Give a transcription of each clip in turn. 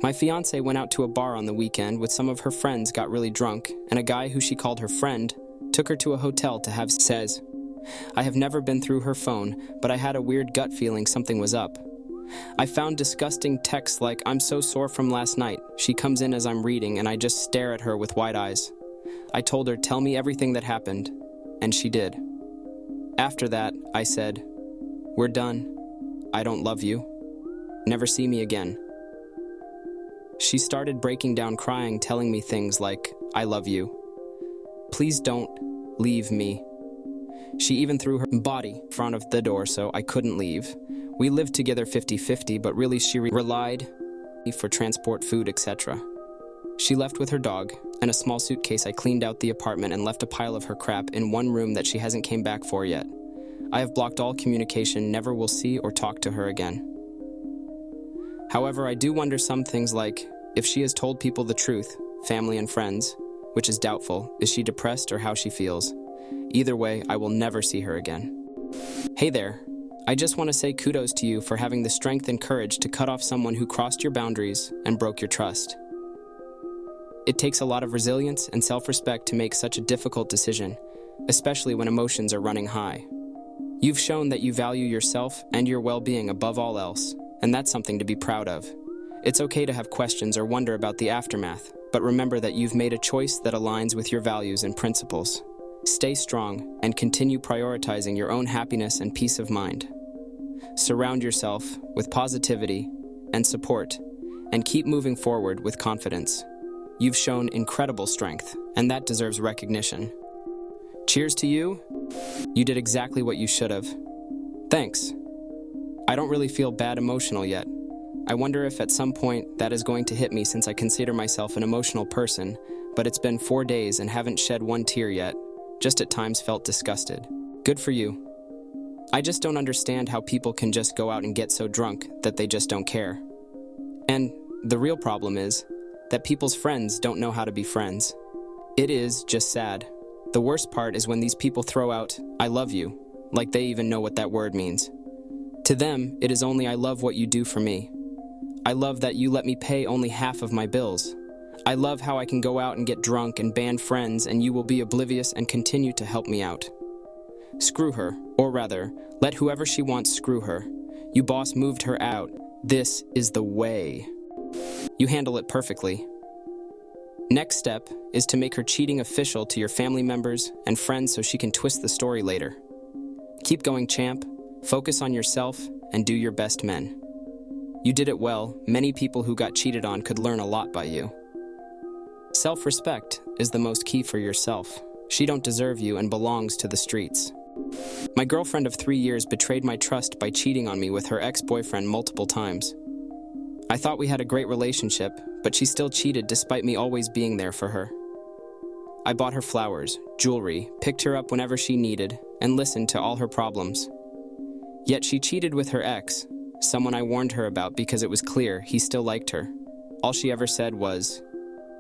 My fiancée went out to a bar on the weekend with some of her friends, got really drunk, and a guy who she called her friend took her to a hotel to have sex. I have never been through her phone, but I had a weird gut feeling something was up. I found disgusting texts like, "I'm so sore from last night." She comes in as I'm reading, and I just stare at her with wide eyes. I told her, "Tell me everything that happened," and she did. After that, I said, "We're done. I don't love you. Never see me again." She started breaking down crying, telling me things like, "I love you. Please don't leave me." She even threw her body in front of the door so I couldn't leave. We lived together 50-50, but really she relied on me for transport, food, etc. She left with her dog and a small suitcase. I cleaned out the apartment and left a pile of her crap in one room that she hasn't came back for yet. I have blocked all communication, never will see or talk to her again. However, I do wonder some things like, if she has told people the truth, family and friends, which is doubtful, is she depressed or how she feels? Either way, I will never see her again. Hey there. I just want to say kudos to you for having the strength and courage to cut off someone who crossed your boundaries and broke your trust. It takes a lot of resilience and self-respect to make such a difficult decision, especially when emotions are running high. You've shown that you value yourself and your well-being above all else, and that's something to be proud of. It's okay to have questions or wonder about the aftermath, but remember that you've made a choice that aligns with your values and principles. Stay strong and continue prioritizing your own happiness and peace of mind. Surround yourself with positivity and support, and keep moving forward with confidence. You've shown incredible strength, and that deserves recognition. Cheers to you. You did exactly what you should have. Thanks. I don't really feel bad emotional yet. I wonder if at some point that is going to hit me, since I consider myself an emotional person, but it's been 4 days and haven't shed one tear yet. Just at times felt disgusted. Good for you. I just don't understand how people can just go out and get so drunk that they just don't care. And the real problem is that people's friends don't know how to be friends. It is just sad. The worst part is when these people throw out, "I love you," like they even know what that word means. To them, it is only, "I love what you do for me. I love that you let me pay only half of my bills. I love how I can go out and get drunk and band friends and you will be oblivious and continue to help me out." Screw her, or rather, let whoever she wants screw her. You boss moved her out. This is the way. You handle it perfectly. Next step is to make her cheating official to your family members and friends so she can twist the story later. Keep going, champ. Focus on yourself and do your best, men. You did it well. Many people who got cheated on could learn a lot by you. Self-respect is the most key for yourself. She don't deserve you and belongs to the streets. My girlfriend of 3 years betrayed my trust by cheating on me with her ex-boyfriend multiple times. I thought we had a great relationship, but she still cheated despite me always being there for her. I bought her flowers, jewelry, picked her up whenever she needed, and listened to all her problems. Yet she cheated with her ex, someone I warned her about because it was clear he still liked her. All she ever said was,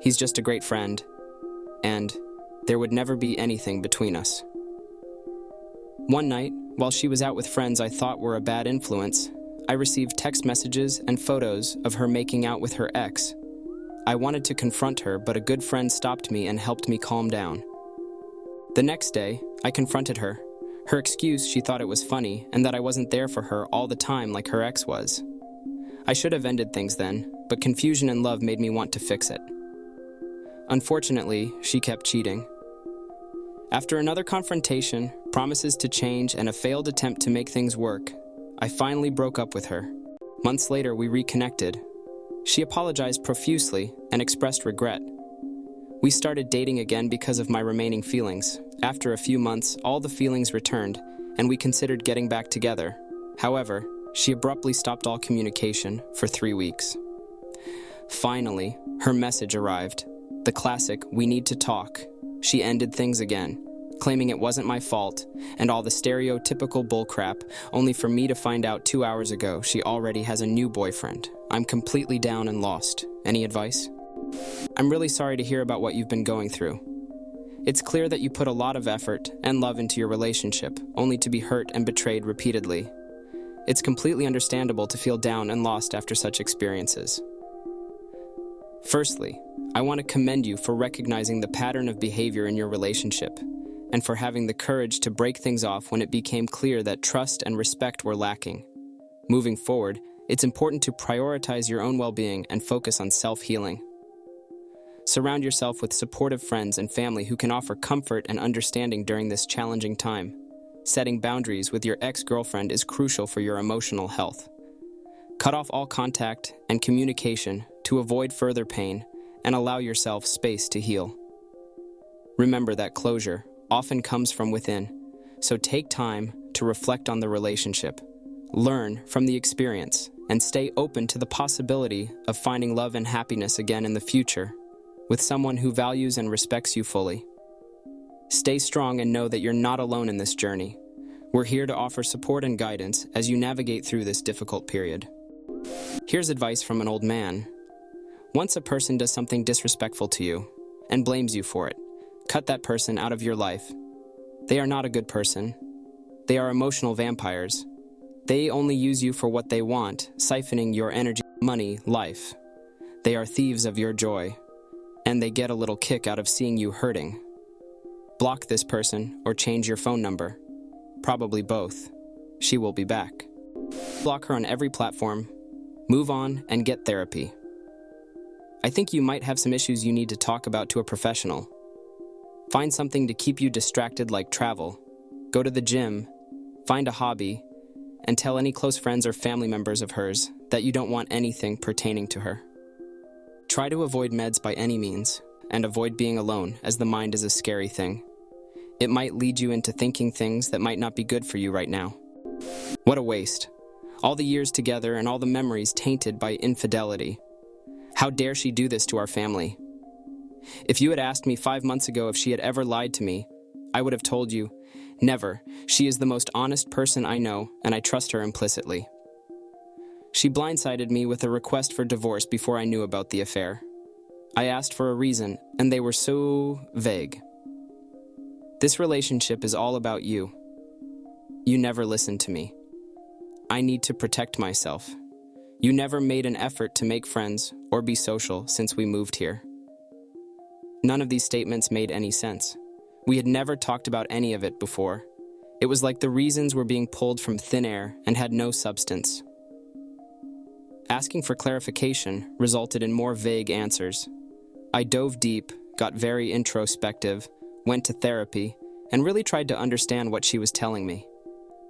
"He's just a great friend," and there would never be anything between us. One night, while she was out with friends I thought were a bad influence, I received text messages and photos of her making out with her ex. I wanted to confront her, but a good friend stopped me and helped me calm down. The next day, I confronted her. Her excuse, she thought it was funny and that I wasn't there for her all the time like her ex was. I should have ended things then, but confusion and love made me want to fix it. Unfortunately, she kept cheating. After another confrontation, promises to change, and a failed attempt to make things work, I finally broke up with her. Months later, we reconnected. She apologized profusely and expressed regret. We started dating again because of my remaining feelings. After a few months, all the feelings returned, and we considered getting back together. However, she abruptly stopped all communication for 3 weeks. Finally, her message arrived. The classic, "We need to talk." She ended things again, claiming it wasn't my fault, and all the stereotypical bullcrap, only for me to find out 2 hours ago she already has a new boyfriend. I'm completely down and lost. Any advice? I'm really sorry to hear about what you've been going through. It's clear that you put a lot of effort and love into your relationship, only to be hurt and betrayed repeatedly. It's completely understandable to feel down and lost after such experiences. Firstly, I want to commend you for recognizing the pattern of behavior in your relationship and for having the courage to break things off when it became clear that trust and respect were lacking. Moving forward, it's important to prioritize your own well-being and focus on self-healing. Surround yourself with supportive friends and family who can offer comfort and understanding during this challenging time. Setting boundaries with your ex-girlfriend is crucial for your emotional health. Cut off all contact and communication to avoid further pain and allow yourself space to heal. Remember that closure often comes from within, so take time to reflect on the relationship, learn from the experience, and stay open to the possibility of finding love and happiness again in the future with someone who values and respects you fully. Stay strong and know that you're not alone in this journey. We're here to offer support and guidance as you navigate through this difficult period. Here's advice from an old man. Once a person does something disrespectful to you and blames you for it, cut that person out of your life. They are not a good person. They are emotional vampires. They only use you for what they want, siphoning your energy, money, life. They are thieves of your joy, and they get a little kick out of seeing you hurting. Block this person or change your phone number. Probably both. She will be back. Block her on every platform. Move on and get therapy. I think you might have some issues you need to talk about to a professional. Find something to keep you distracted like travel. Go to the gym, find a hobby, and tell any close friends or family members of hers that you don't want anything pertaining to her. Try to avoid meds by any means, and avoid being alone, as the mind is a scary thing. It might lead you into thinking things that might not be good for you right now. What a waste. All the years together and all the memories tainted by infidelity. How dare she do this to our family? If you had asked me 5 months ago if she had ever lied to me, I would have told you, never. She is the most honest person I know, and I trust her implicitly. She blindsided me with a request for divorce before I knew about the affair. I asked for a reason, and they were so vague. This relationship is all about you. You never listened to me. I need to protect myself. You never made an effort to make friends or be social since we moved here. None of these statements made any sense. We had never talked about any of it before. It was like the reasons were being pulled from thin air and had no substance. Asking for clarification resulted in more vague answers. I dove deep, got very introspective, went to therapy, and really tried to understand what she was telling me.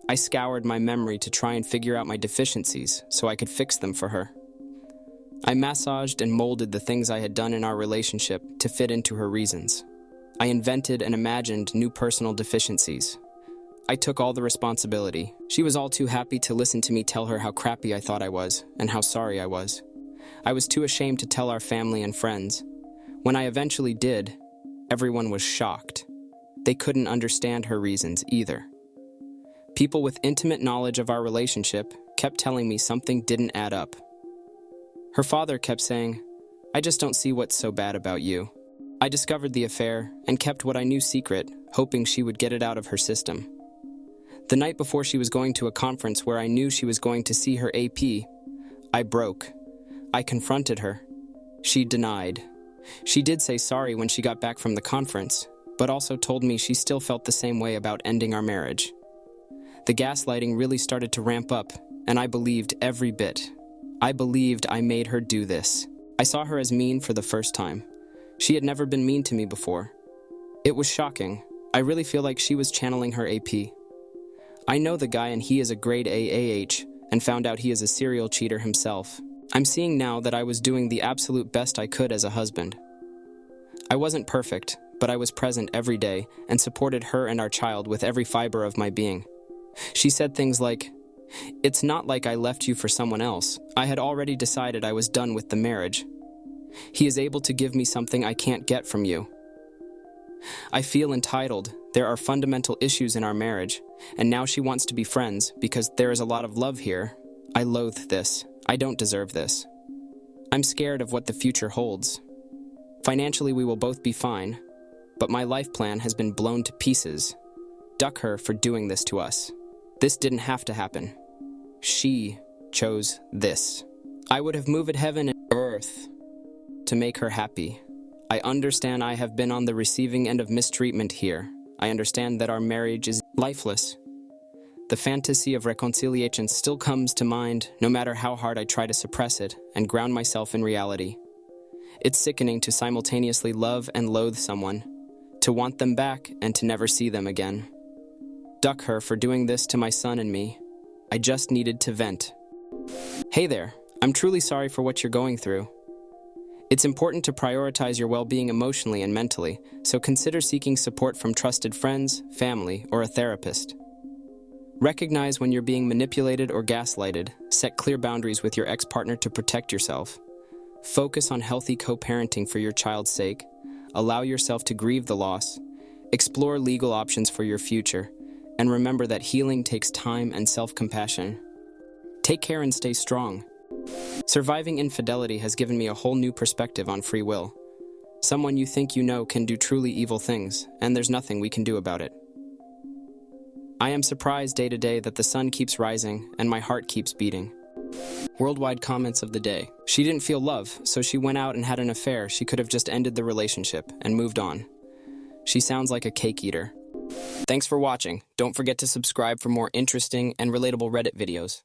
I scoured my memory to try and figure out my deficiencies so I could fix them for her. I massaged and molded the things I had done in our relationship to fit into her reasons. I invented and imagined new personal deficiencies. I took all the responsibility. She was all too happy to listen to me tell her how crappy I thought I was and how sorry I was. I was too ashamed to tell our family and friends. When I eventually did, everyone was shocked. They couldn't understand her reasons either. People with intimate knowledge of our relationship kept telling me something didn't add up. Her father kept saying, "I just don't see what's so bad about you." I discovered the affair and kept what I knew secret, hoping she would get it out of her system. The night before she was going to a conference where I knew she was going to see her AP, I broke. I confronted her. She denied. She did say sorry when she got back from the conference, but also told me she still felt the same way about ending our marriage. The gaslighting really started to ramp up, and I believed every bit. I believed I made her do this. I saw her as mean for the first time. She had never been mean to me before. It was shocking. I really feel like she was channeling her AP. I know the guy and he is a grade AAH, and found out he is a serial cheater himself. I'm seeing now that I was doing the absolute best I could as a husband. I wasn't perfect, but I was present every day and supported her and our child with every fiber of my being. She said things like, "It's not like I left you for someone else. I had already decided I was done with the marriage. He is able to give me something I can't get from you. I feel entitled. There are fundamental issues in our marriage, and now she wants to be friends because there is a lot of love here. I loathe this. I don't deserve this. I'm scared of what the future holds. Financially, we will both be fine, but my life plan has been blown to pieces. Duck her for doing this to us. This didn't have to happen. She chose this. I would have moved heaven and earth to make her happy. I understand I have been on the receiving end of mistreatment here. I understand that our marriage is lifeless. The fantasy of reconciliation still comes to mind, no matter how hard I try to suppress it and ground myself in reality. It's sickening to simultaneously love and loathe someone, to want them back and to never see them again. Duck her for doing this to my son and me. I just needed to vent. Hey there, I'm truly sorry for what you're going through. It's important to prioritize your well-being emotionally and mentally, so consider seeking support from trusted friends, family, or a therapist. Recognize when you're being manipulated or gaslighted. Set clear boundaries with your ex-partner to protect yourself. Focus on healthy co-parenting for your child's sake. Allow yourself to grieve the loss. Explore legal options for your future. And remember that healing takes time and self-compassion. Take care and stay strong. Surviving infidelity has given me a whole new perspective on free will. Someone you think you know can do truly evil things, and there's nothing we can do about it. I am surprised day to day that the sun keeps rising and my heart keeps beating. Worldwide comments of the day. She didn't feel love, so she went out and had an affair. She could have just ended the relationship and moved on. She sounds like a cake eater. Thanks for watching. Don't forget to subscribe for more interesting and relatable Reddit videos.